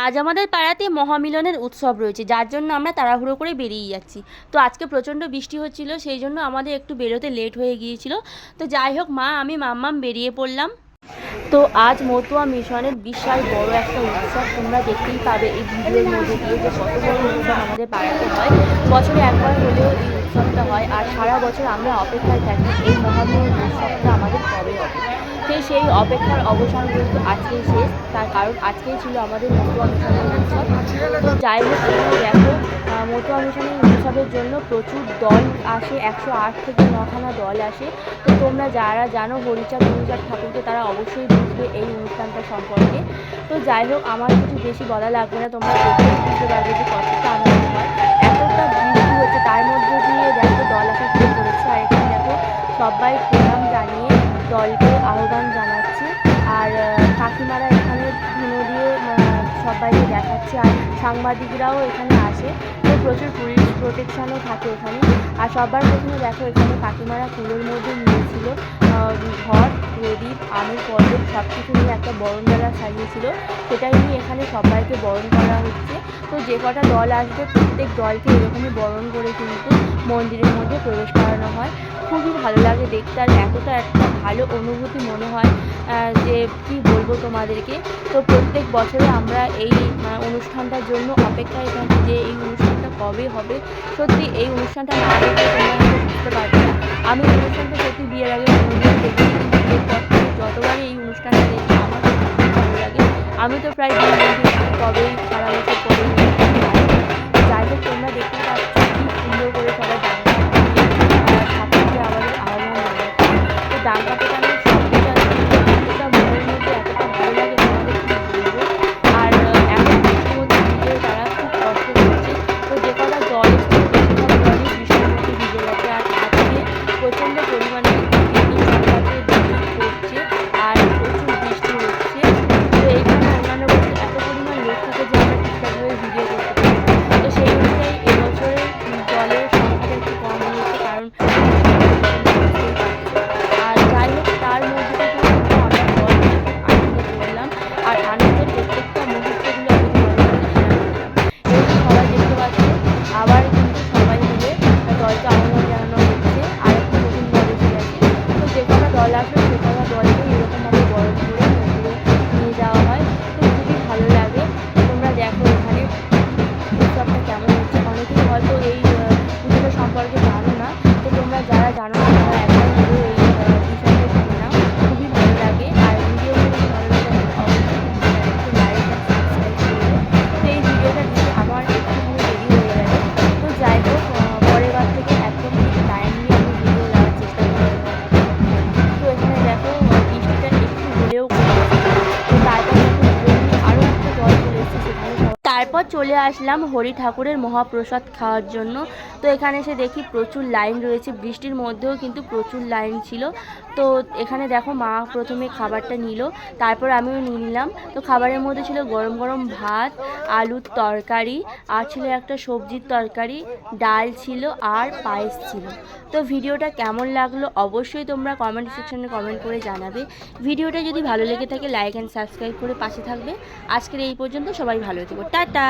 আজ আমাদের পাড়াতে মহামিলনের উৎসব রয়েছে, যার জন্য আমরা তাড়াহুড়ো করে বেরিয়ে যাচ্ছি। তো আজকে প্রচণ্ড বৃষ্টি হচ্ছিল, সেই জন্য আমাদের একটু বেরোতে লেট হয়ে গিয়েছিল। তো যাই হোক, মা আমি মাম্মাম বেরিয়ে পড়লাম। তো আজ মতুয়া মিশনের বিশাল বড় একটা উৎসব, তোমরা দেখতেই পাবে এই ভিডিওর মধ্যে দিয়ে যে কত বড় উৎসব আমাদের পাড়াতে হয়। বছরে একবার হলেও এই উৎসবটা হয়, আর সারা বছর আমরা অপেক্ষায় থাকি এই মহামিলন উৎসবটা আমাদের কবে হবে। সেই অপেক্ষার অবসান কিন্তু আজকেই শেষ, তার কারণ আজকেই ছিল আমাদের মতুয়া মিশনের উৎসব। তো যাই হোক, এখানে দেখো মতুয়া মিশনের উৎসবের জন্য প্রচুর দল আসে, 108 থেকে 9খানা দল আসে। তো তোমরা যারা জানো হরিচাঁদ ঠাকুরকে, তারা অবশ্যই বুঝবে এই অনুষ্ঠানটা সম্পর্কে। তো যাই হোক, আমার কিছু বেশি বলা লাগবে না, তোমরা দেখে বুঝতে পারবে যে কতটা আনন্দ হয়। এতটা বৃষ্টি হচ্ছে, তার মধ্যে দিয়ে দেখো দল আসা শুরু করেছে। আর এখানে দেখো সবাই প্রণাম জানিয়ে দলকে আহ্বান জানাচ্ছে, আর কাকিমারা এখানে ধুনো দিয়ে সবাইকে দেখাচ্ছে, আর সাংবাদিকরাও এখানে আসে। তো প্রচুর পুলিশ প্রোটেকশানও থাকে এখানে। আর সবার প্রথমে দেখো এখানে কাকিমারা ফুলের মধ্যে নিয়েছিল ঘট, প্রদীপ, আমের পর্বত সব কিছু নিয়ে একটা বরণডালা সাজিয়েছিল, সেটাই নিয়ে এখানে সবাইকে বরণ করা হচ্ছে। তো যে কটা দল আসবে প্রত্যেক দলকে এরকমই বরণ করে কিন্তু মন্দিরের মধ্যে প্রবেশ করানো হয়। খুবই ভালো লাগে দেখতে, আর এতটা একটা ভালো অনুভূতি মনে হয় যে কি বলবো তোমাদেরকে। তো প্রত্যেক বছরে আমরা এই অনুষ্ঠানটার জন্য অপেক্ষায় থাকি যে এই অনুষ্ঠানটা কবে হবে। সত্যি এই অনুষ্ঠানটা না দেখলে তোমরা বুঝতে পারবে না। আমি এই অনুষ্ঠানটা সত্যি বিয়ের আগে কোনোদিন দেখিনি, কিন্তু এরপর থেকে যতবারই এই অনুষ্ঠানটা দেখি আমার খুব ভালো লাগে। আমি তো প্রায় কবেই সারা বছর পরেই যাই হোক, তোমরা দেখতে পাচ্ছ কি সুন্দর করে সবাই ঠাকুরকে আমাদের আহ্বান জানাচ্ছে। তো ডাঙ্গা পেটানোর শব্দটা এতটা মনের মধ্যে এতটা ভালো লাগে তোমাদের কি বলবো। আর এখন বৃষ্টির মধ্যে ভিজে তারা খুব কষ্ট করছে। তো যে কটা দল এসেছে বেশিরভাগ দলই বৃষ্টির মধ্যে ভিজে গেছে, আর আজকে প্রচণ্ড পরিমাণে বিদ্যুৎ সংঘাতে বিদ্যুৎ পড়ছে আর প্রচুর বৃষ্টি হচ্ছে। তো এইখানে অন্যান্য বছর এত পরিমাণ লোক থাকে যে আমরা ঠিকঠাকভাবে ভিডিও করতে পারি। তো সেই অনুযায়ী এবছরের দলের সংখ্যাটা একটু কম হয়েছে, কারণ আর যাই হোক তার মধ্যে থেকেও কিন্তু আমরা দল নিয়ে খুব আনন্দ করলাম, আর আনন্দের প্রত্যেকটা মুহূর্তগুলো আমি তোমাদের সাথে শেয়ার করলাম। এই সবাই দেখতে পাচ্ছ আবার কিন্তু সবাই মিলে দলকে আহ্বান জানানো হচ্ছে, আর একটা নতুন দল এসে গেছে। তো যে কটা দল আসবে সে কটা দলকে এরকমভাবে বরণ করে মন্দিরে নিয়ে যাওয়া হয়। তো খুবই ভালো লাগে। তোমরা দেখো এখানে উৎসবটা কেমন হচ্ছে। অনেকেই হয়তো এই পুজোটা সম্পর্কে জানো না, তো তোমরা যারা জানো না তারা একবার হলেও এই বিষয়টা শুনে নাও, খুবই ভালো লাগে। আর ভিডিওগুলো যদি ভালো লাগে অবশ্যই লাইক আর সাবস্ক্রাইব করবে। তো এই ভিডিওটা দিতে আমার একটুখানি দেরি হয়ে গেছে। তো যাই হোক, পরের বার থেকে একদম ঠিক টাইম নিয়ে আমি ভিডিও দেওয়ার চেষ্টা করব। তো এখানে দেখো বৃষ্টিটা একটু হলেও কমেছে। তো তারপর দেখো আরও একটা দল চলে এসেছে, সেখানে তারপর চলে আসলাম হরি ঠাকুরের মহাপ্রসাদ খাওয়ার জন্য। তো এখানে এসে দেখি প্রচুর লাইন রয়েছে, বৃষ্টির মধ্যেও কিন্তু প্রচুর লাইন ছিল। তো এখানে দেখো মা প্রথমে খাবারটা নিল, তারপর আমিও নিয়ে নিলাম। তো খাবারের মধ্যে ছিল গরম গরম ভাত, আলুর তরকারি, আর ছিল একটা সবজির তরকারি, ডাল ছিল, আর পায়েস ছিল। তো ভিডিওটা কেমন লাগলো অবশ্যই তোমরা কমেন্ট সেকশনে কমেন্ট করে জানাবে। ভিডিওটা যদি ভালো লেগে থাকে লাইক অ্যান্ড সাবস্ক্রাইব করে পাশে থাকবে। আজকের এই পর্যন্ত, সবাই ভালো থেকো, টাটা।